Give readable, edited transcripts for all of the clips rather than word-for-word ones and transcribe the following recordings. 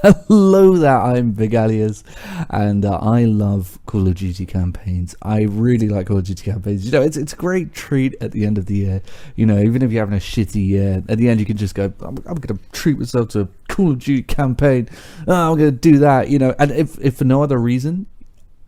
Hello there, I'm Big Alias, and I love Call of Duty campaigns. I really like Call of Duty campaigns. You know, it's a great treat at the end of the year. You know, even if you're having a shitty year, at the end you can just go, I'm going to treat myself to a Call of Duty campaign. Oh, I'm going to do that, you know. And if for no other reason,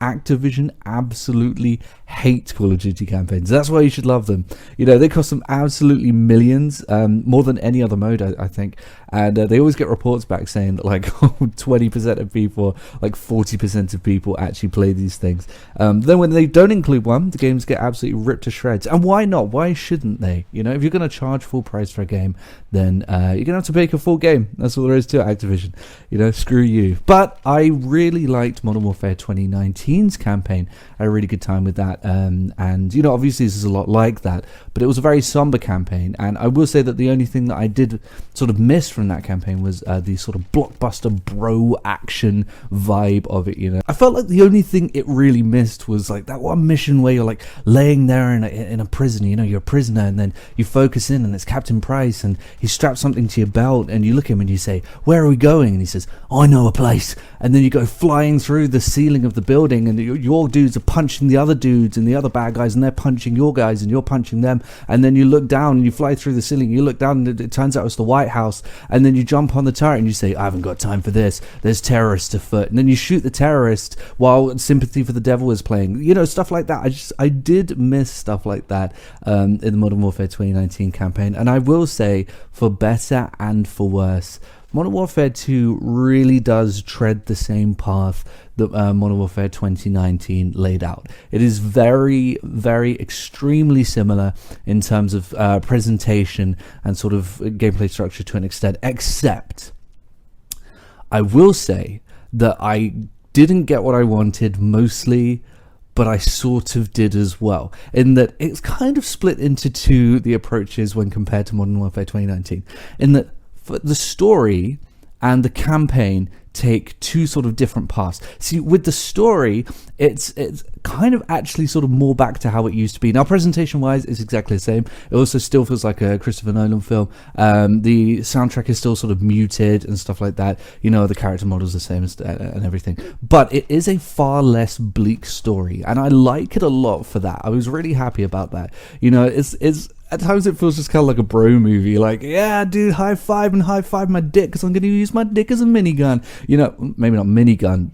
Activision absolutely hate Call of Duty campaigns. That's why you should love them. You know, they cost them absolutely millions, more than any other mode, I think. And they always get reports back saying that like 20% of people, like 40% of people actually play these things. Then when they don't include one, the games get absolutely ripped to shreds. And why not? Why shouldn't they? You know, if you're going to charge full price for a game, then you're going to have to make a full game. That's all there is to it, Activision. You know, screw you. But I really liked Modern Warfare 2019's campaign. I had a really good time with that. And, you know, obviously this is a lot like that, but it was a very somber campaign. And I will say that the only thing that I did sort of miss from that campaign was the sort of blockbuster bro action vibe of it, you know. I felt like the only thing it really missed was like that one mission where you're like laying there in a prison, you know, you're a prisoner, and then you focus in and it's Captain Price and he straps something to your belt and you look at him and you say, "Where are we going?" And he says, "I know a place." And then you go flying through the ceiling of the building and your dudes are punching the other dudes and the other bad guys, and they're punching your guys and you're punching them. And then you look down and you fly through the ceiling, you look down and it turns out it's the White House. And then you jump on the turret and you say, "I haven't got time for this, there's terrorists afoot." And then you shoot the terrorist while Sympathy for the Devil is playing, you know, stuff like that. I did miss stuff like that in the Modern Warfare 2019 campaign. And I will say, for better and for worse, Modern Warfare 2 really does tread the same path that Modern Warfare 2019 laid out. It is very, very extremely similar in terms of presentation and sort of gameplay structure to an extent, except I will say that I didn't get what I wanted mostly, but I sort of did as well, in that it's kind of split into two, the approaches when compared to Modern Warfare 2019, in that the story and the campaign take two sort of different paths. See, with the story, it's kind of actually sort of more back to how it used to be. Now, presentation-wise, it's exactly the same. It also still feels like a Christopher Nolan film. The soundtrack is still sort of muted and stuff like that. You know, the character model's the same and everything. But it is a far less bleak story, and I like it a lot for that. I was really happy about that. You know, it's at times it feels just kind of like a bro movie, like, yeah, dude, high five my dick because I'm going to use my dick as a minigun. You know, maybe not minigun,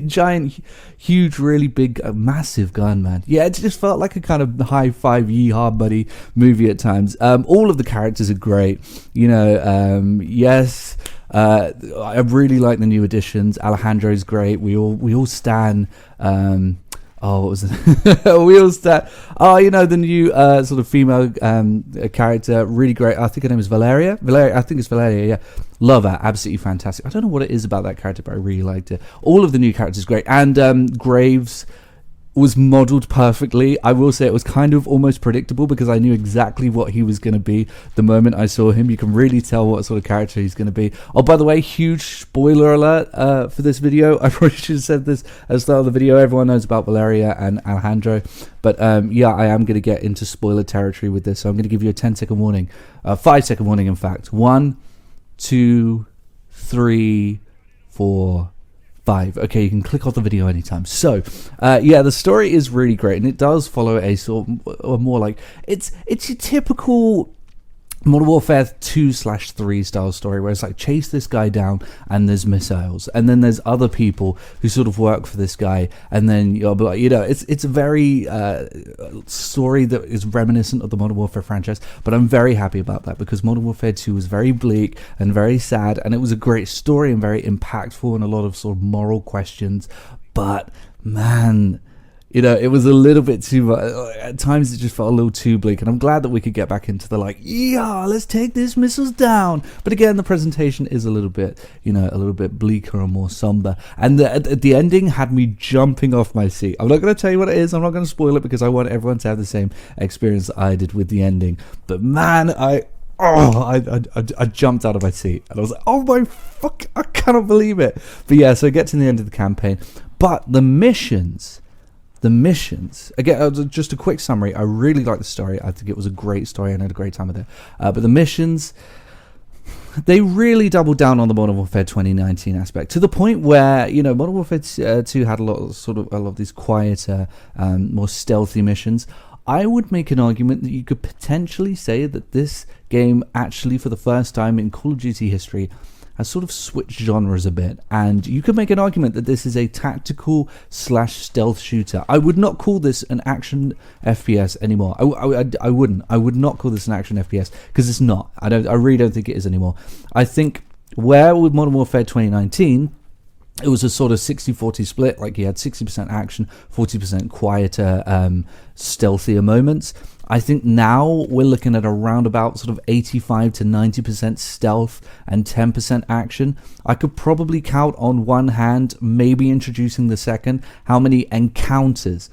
giant, huge, really big, massive gun, man. Yeah, it just felt like a kind of high five, yeehaw, buddy movie at times. All of the characters are great. You know, yes. I really like the new additions. Alejandro's great. We all stand. What was it? We all stand. You know, the new sort of female character, really great. I think her name is Valeria. I think it's Valeria. Yeah, love her. Absolutely fantastic. I don't know what it is about that character, but I really liked it. All of the new characters great, and Graves was modeled perfectly. I will say it was kind of almost predictable because I knew exactly what he was going to be the moment I saw him. You can really tell what sort of character he's going to be. Oh, by the way, huge spoiler alert for this video. I probably should have said this at the start of the video. Everyone knows about Valeria and Alejandro, but yeah, I am going to get into spoiler territory with this, so I'm going to give you a 10-second warning, 5-second warning in fact. 1, 2, 3, 4, 5. Okay, you can click off the video anytime. So, yeah, the story is really great, and it does follow a sort of more like it's your typical Modern Warfare 2/3 style story, where it's like chase this guy down and there's missiles, and then there's other people who sort of work for this guy, and then you're like, you know, it's a very story that is reminiscent of the Modern Warfare franchise. But I'm very happy about that because Modern Warfare 2 was very bleak and very sad, and it was a great story and very impactful and a lot of sort of moral questions. But man, you know, it was a little bit too much. At times it just felt a little too bleak, and I'm glad that we could get back into the like, yeah, let's take these missiles down. But again, the presentation is a little bit, you know, a little bit bleaker and more somber, and the ending had me jumping off my seat. I'm not going to tell you what it is, I'm not going to spoil it because I want everyone to have the same experience that I did with the ending. But man, I jumped out of my seat and I was like, oh my fuck, I cannot believe it. But yeah, so get to the end of the campaign, but the missions, again, just a quick summary. I really like the story. I think it was a great story and I had a great time with it. But the missions, they really doubled down on the Modern Warfare 2019 aspect to the point where, you know, Modern Warfare 2 had a lot of these quieter, more stealthy missions. I would make an argument that you could potentially say that this game actually, for the first time in Call of Duty history, has sort of switched genres a bit, and you could make an argument that this is a tactical / stealth shooter. I would not call this an action FPS anymore. I wouldn't. I would not call this an action FPS because it's not. I really don't think it is anymore. I think where with Modern Warfare 2019, it was a sort of 60-40 split. Like you had 60% action, 40% quieter, stealthier moments. I think now we're looking at around about sort of 85 to 90% stealth and 10% action. I could probably count on one hand, maybe introducing the second, how many encounters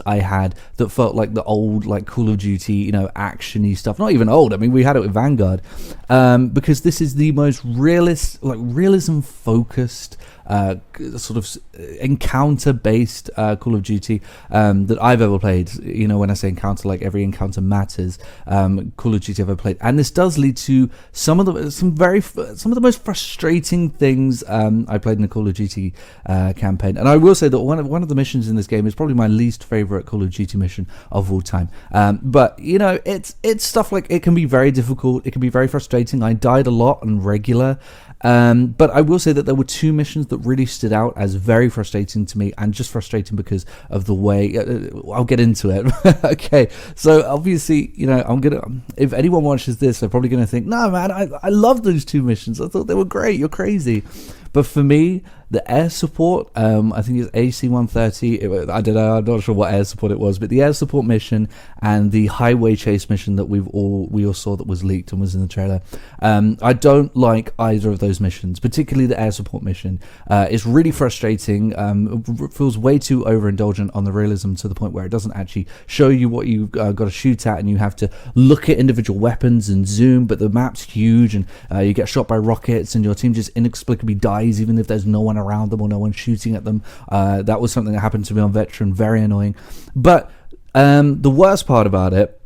I had that felt like the old, like, Call of Duty, you know, action-y stuff. Not even old. I mean, we had it with Vanguard, because this is the most realism-focused, sort of encounter-based Call of Duty that I've ever played. You know, when I say encounter, like every encounter matters. Call of Duty I've ever played, and this does lead to some of the most frustrating things I played in the Call of Duty campaign. And I will say that one of the missions in this game is probably my least favorite Call of Duty mission of all time. But you know, it's stuff like, it can be very difficult. It can be very frustrating. I died a lot on regular. But I will say that there were two missions that really stood out as very frustrating to me, and just frustrating because of the way, I'll get into it. Okay, so obviously, you know, if anyone watches this, they're probably gonna think, no man, I love those two missions. I thought they were great. You're crazy. But for me, the air support, I think it's AC-130. I don't know. I'm not sure what air support it was, but the air support mission and the highway chase mission that we all saw that was leaked and was in the trailer. I don't like either of those missions, particularly the air support mission. It's really frustrating. It feels way too overindulgent on the realism, to the point where it doesn't actually show you what you've got to shoot at, and you have to look at individual weapons and zoom. But the map's huge, and you get shot by rockets, and your team just inexplicably dies, even if there's no one around them or no one shooting at them. That was something that happened to me on Veteran. Very annoying. But the worst part about it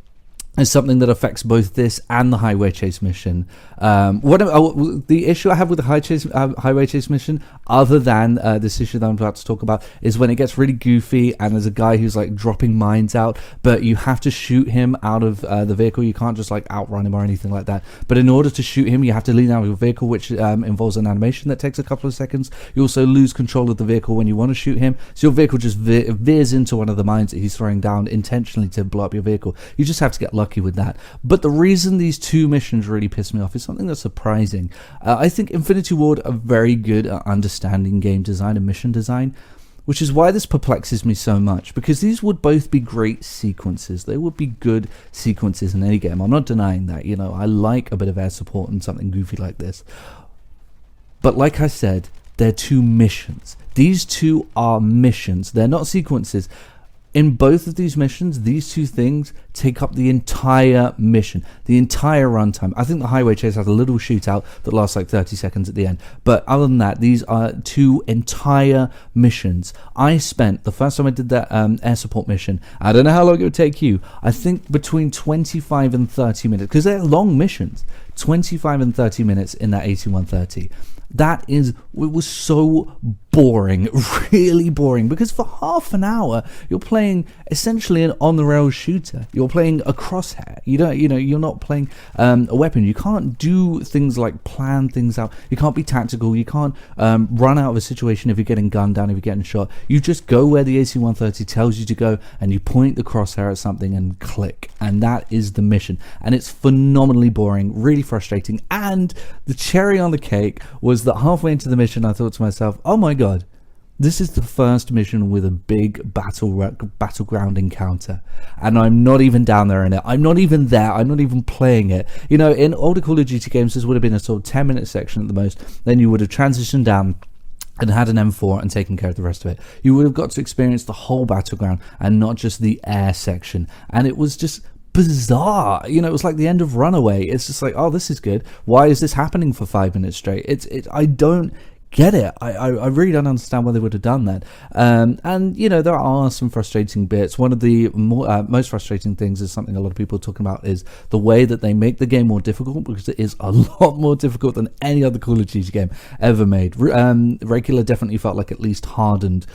is something that affects both this and the highway chase mission. The issue I have with the highway chase mission, other than this issue that I'm about to talk about, is when it gets really goofy and there's a guy who's like dropping mines out, but you have to shoot him out of the vehicle. You can't just like outrun him or anything like that. But in order to shoot him, you have to lean out of your vehicle, which involves an animation that takes a couple of seconds. You also lose control of the vehicle when you want to shoot him, so your vehicle just veers into one of the mines that he's throwing down intentionally to blow up your vehicle. You just have to get lucky with that. But the reason these two missions really piss me off is something that's surprising. I think Infinity Ward are very good at understanding game design and mission design, which is why this perplexes me so much, because these would both be great sequences. They would be good sequences in any game. I'm not denying that. You know, I like a bit of air support and something goofy like this. But like I said, they're two missions. These two are missions. They're not sequences. In both of these missions, these two things take up the entire mission, the entire runtime. I think the highway chase has a little shootout that lasts like 30 seconds at the end. But other than that, these are two entire missions. I spent, the first time I did that air support mission, I don't know how long it would take you, I think between 25 and 30 minutes, because they're long missions, 25 and 30 minutes in that 8130. It was so boring, really boring, because for half an hour you're playing essentially an on-the-rails shooter. You're playing a crosshair. You're not playing a weapon. You can't do things like plan things out. You can't be tactical. You can't run out of a situation if you're getting gunned down, if you're getting shot. You just go where the AC-130 tells you to go, and you point the crosshair at something and click, and that is the mission. And it's phenomenally boring, really frustrating. And the cherry on the cake was that halfway into the mission, I thought to myself, oh my god, this is the first mission with a big battleground encounter, and I'm not even down there in it. I'm not even there. I'm not even playing it. You know, in older Call of Duty games, this would have been a sort of 10-minute section at the most. Then you would have transitioned down and had an M4 and taken care of the rest of it. You would have got to experience the whole battleground and not just the air section. And it was just bizarre. You know, it was like the end of Runaway. It's just like, oh, this is good. Why is this happening for 5 minutes straight? I don't get it. I really don't understand why they would have done that. And you know, there are some frustrating bits. One of the most frustrating things is something a lot of people are talking about, is the way that they make the game more difficult, because it is a lot more difficult than any other Call of Duty game ever made. Regular definitely felt like at least hardened,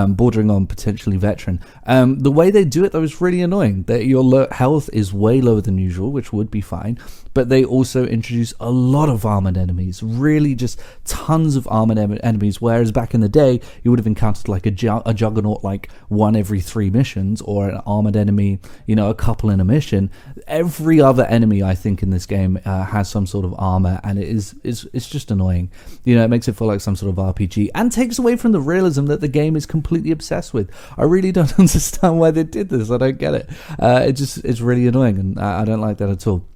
bordering on potentially veteran. The way they do it though is really annoying. That your health is way lower than usual, which would be fine, but they also introduce a lot of armored enemies, really just tons of armored enemies, whereas back in the day you would have encountered like a juggernaut like one every 3 missions, or an armored enemy, you know, a couple in a mission. Every other enemy I think in this game has some sort of armor, and it's just annoying. You know, it makes it feel like some sort of RPG and takes away from the realism that the game is completely obsessed with. I really don't understand why they did this. I don't get it. It's really annoying, and I don't like that at all.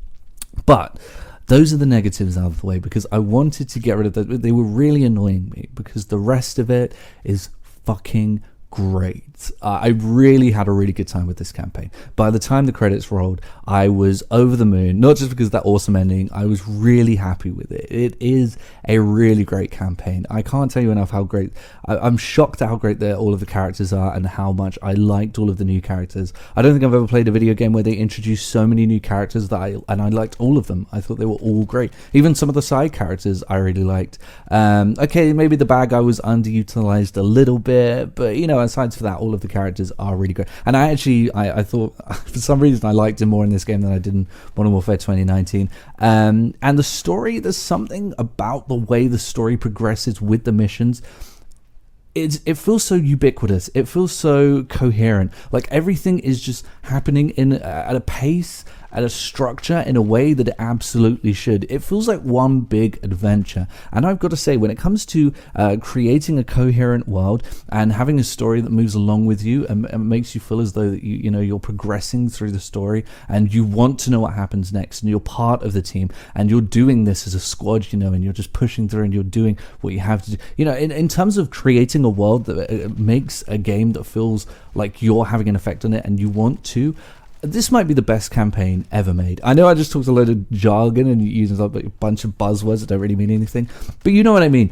But those are the negatives out of the way, because I wanted to get rid of them. They were really annoying me, because the rest of it is fucking great. I really had a really good time with this campaign. By the time the credits rolled, I was over the moon, not just because of that awesome ending. I was really happy with it. It is a really great campaign. I can't tell you enough how great. I'm shocked at how great all of the characters are, and how much I liked all of the new characters. I don't think I've ever played a video game where they introduced so many new characters that I liked all of them. I thought they were all great. Even some of the side characters I really liked. Okay, maybe the bad guy was underutilized a little bit, but you know, aside from that, all of the characters are really great. And I thought for some reason I liked him more in this game than I did in Modern Warfare 2019. And the story, there's something about the way the story progresses with the missions. It feels so ubiquitous. It feels so coherent. Like everything is just happening at a pace, at a structure, in a way that it absolutely should. It feels like one big adventure. And I've got to say, when it comes to creating a coherent world and having a story that moves along with you and makes you feel as though that you know you're progressing through the story and you want to know what happens next, and you're part of the team and you're doing this as a squad, you know, and you're just pushing through and you're doing what you have to do. You know, in terms of creating a world that makes a game that feels like you're having an effect on it and you want to, this might be the best campaign ever made. I know I just talked a load of jargon and using a bunch of buzzwords that don't really mean anything, but you know what I mean.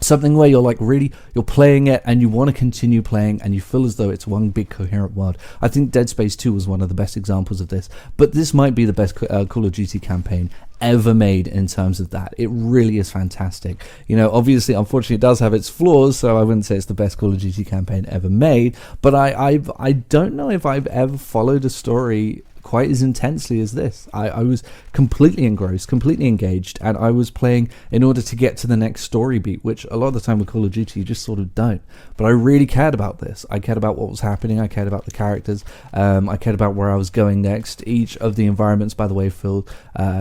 Something where you're like really, you're playing it and you want to continue playing and you feel as though it's one big coherent world. I think Dead Space 2 was one of the best examples of this, but this might be the best Call of Duty campaign ever made in terms of that. It really is fantastic. You know, obviously, unfortunately, it does have its flaws, so I wouldn't say it's the best Call of Duty campaign ever made, but I don't know if I've ever followed a story quite as intensely as this. I was completely engrossed, completely engaged, and I was playing in order to get to the next story beat, which a lot of the time with Call of Duty you just sort of don't. But I really cared about this. I cared about what was happening. I cared about the characters. I cared about where I was going next. Each of the environments, by the way, feel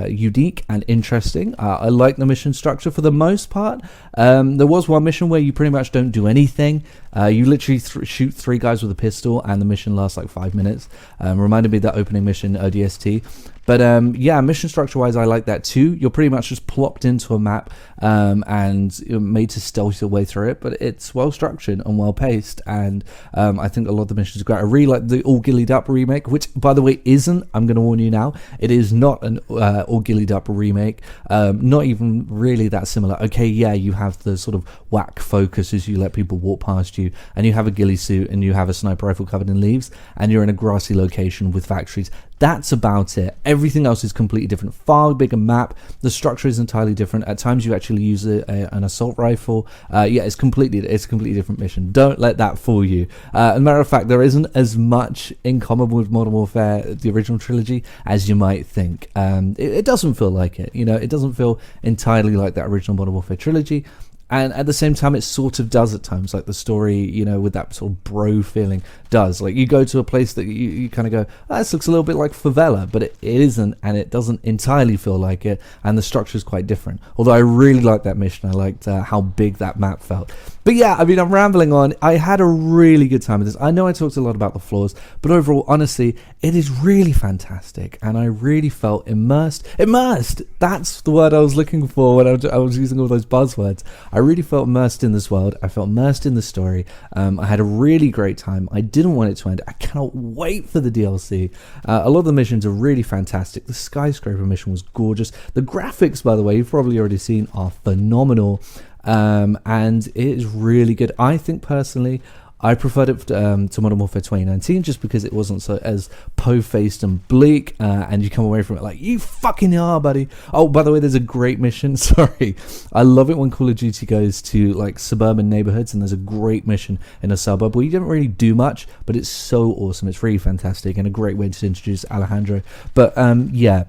unique and interesting. I like the mission structure for the most part. There was one mission where you pretty much don't do anything. You literally shoot 3 guys with a pistol and the mission lasts like 5 minutes. Reminded me of that opening mission ODST. But yeah, mission structure wise I like that too. You're pretty much just plopped into a map and you're made to stealth your way through it, but it's well structured and well paced, and I think a lot of the missions are great. I really like the All Gillied Up remake, which by the way isn't, I'm going to warn you now, it is not an All Gillied Up remake, not even really that similar. Okay, yeah, you have the sort of whack focus as you let people walk past you, and you have a ghillie suit and you have a sniper rifle covered in leaves, and you're in a grassy location with factories. That's about it. Everything else is completely different. Far bigger map. The structure is entirely different. At times you actually use an assault rifle. Yeah, it's a completely different mission. Don't let that fool you. As a matter of fact, there isn't as much in common with Modern Warfare, the original trilogy, as you might think. It doesn't feel like it. You know, it doesn't feel entirely like that original Modern Warfare trilogy. And at the same time, it sort of does at times, like the story, you know, with that sort of bro feeling does. Like you go to a place that you kind of go, oh, this looks a little bit like favela, but it isn't, and it doesn't entirely feel like it, and the structure is quite different. Although I really liked that mission. I liked how big that map felt. But yeah, I mean, I'm rambling on. I had a really good time with this. I know I talked a lot about the flaws, but overall, honestly, it is really fantastic, and I really felt immersed. Immersed! That's the word I was looking for when I was using all those buzzwords. I really felt immersed in this world. I felt immersed in the story. I had a really great time. I didn't want it to end. I cannot wait for the DLC. A lot of the missions are really fantastic. The skyscraper mission was gorgeous. The graphics, by the way, you've probably already seen, are phenomenal. and it is really good. I think personally, I preferred it to Modern Warfare 2019 just because it wasn't so as po-faced and bleak, and you come away from it like, you fucking are, buddy. Oh, by the way, there's a great mission. Sorry. I love it when Call of Duty goes to like suburban neighborhoods, and there's a great mission in a suburb where you don't really do much, but it's so awesome. It's really fantastic and a great way to introduce Alejandro. But yeah,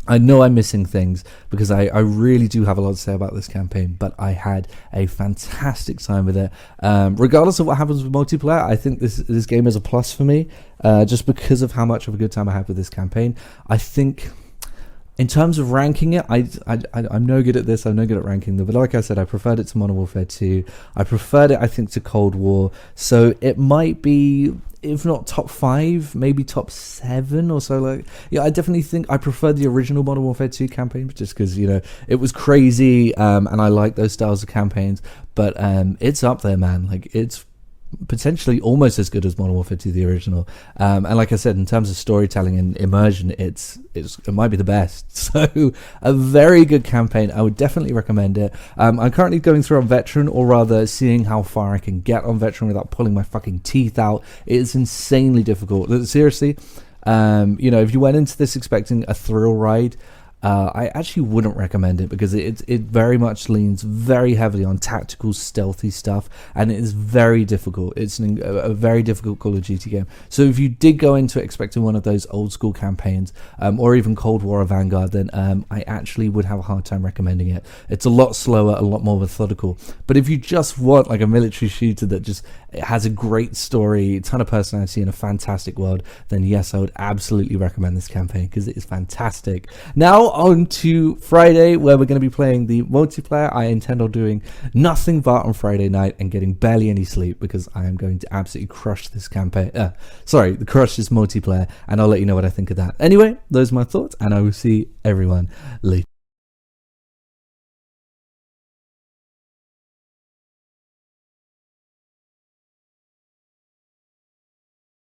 I know I'm missing things because I really do have a lot to say about this campaign, but I had a fantastic time with it. Regardless of what happens with multiplayer, I think this game is a plus for me, just because of how much of a good time I had with this campaign. I think in terms of ranking it, I'm no good at this. I'm no good at ranking them. But like I said, I preferred it to Modern Warfare 2. I preferred it, I think, to Cold War. So it might be, if not top 5, maybe top 7 or so. Like, yeah, I definitely think I prefer the original Modern Warfare 2 campaign, just because, you know, it was crazy, and I like those styles of campaigns. But it's up there, man. Like, it's potentially almost as good as Modern Warfare 2, the original. And like I said, in terms of storytelling and immersion, it might be the best. So a very good campaign. I would definitely recommend it. I'm currently going through on Veteran, or rather seeing how far I can get on Veteran without pulling my fucking teeth out. It is insanely difficult. Seriously, you know, if you went into this expecting a thrill ride, I actually wouldn't recommend it, because it very much leans very heavily on tactical, stealthy stuff, and it is very difficult. It's a very difficult Call of Duty game. So if you did go into it expecting one of those old school campaigns, or even Cold War or Vanguard, then I actually would have a hard time recommending it. It's a lot slower, a lot more methodical. But if you just want like a military shooter that just has a great story, a ton of personality, and a fantastic world, then yes, I would absolutely recommend this campaign, because it is fantastic. Now on to Friday, where we're going to be playing the multiplayer. I intend on doing nothing but on Friday night and getting barely any sleep, because I am going to absolutely crush this campaign. Crush this multiplayer, and I'll let you know what I think of that. Anyway, those are my thoughts, and I will see everyone later.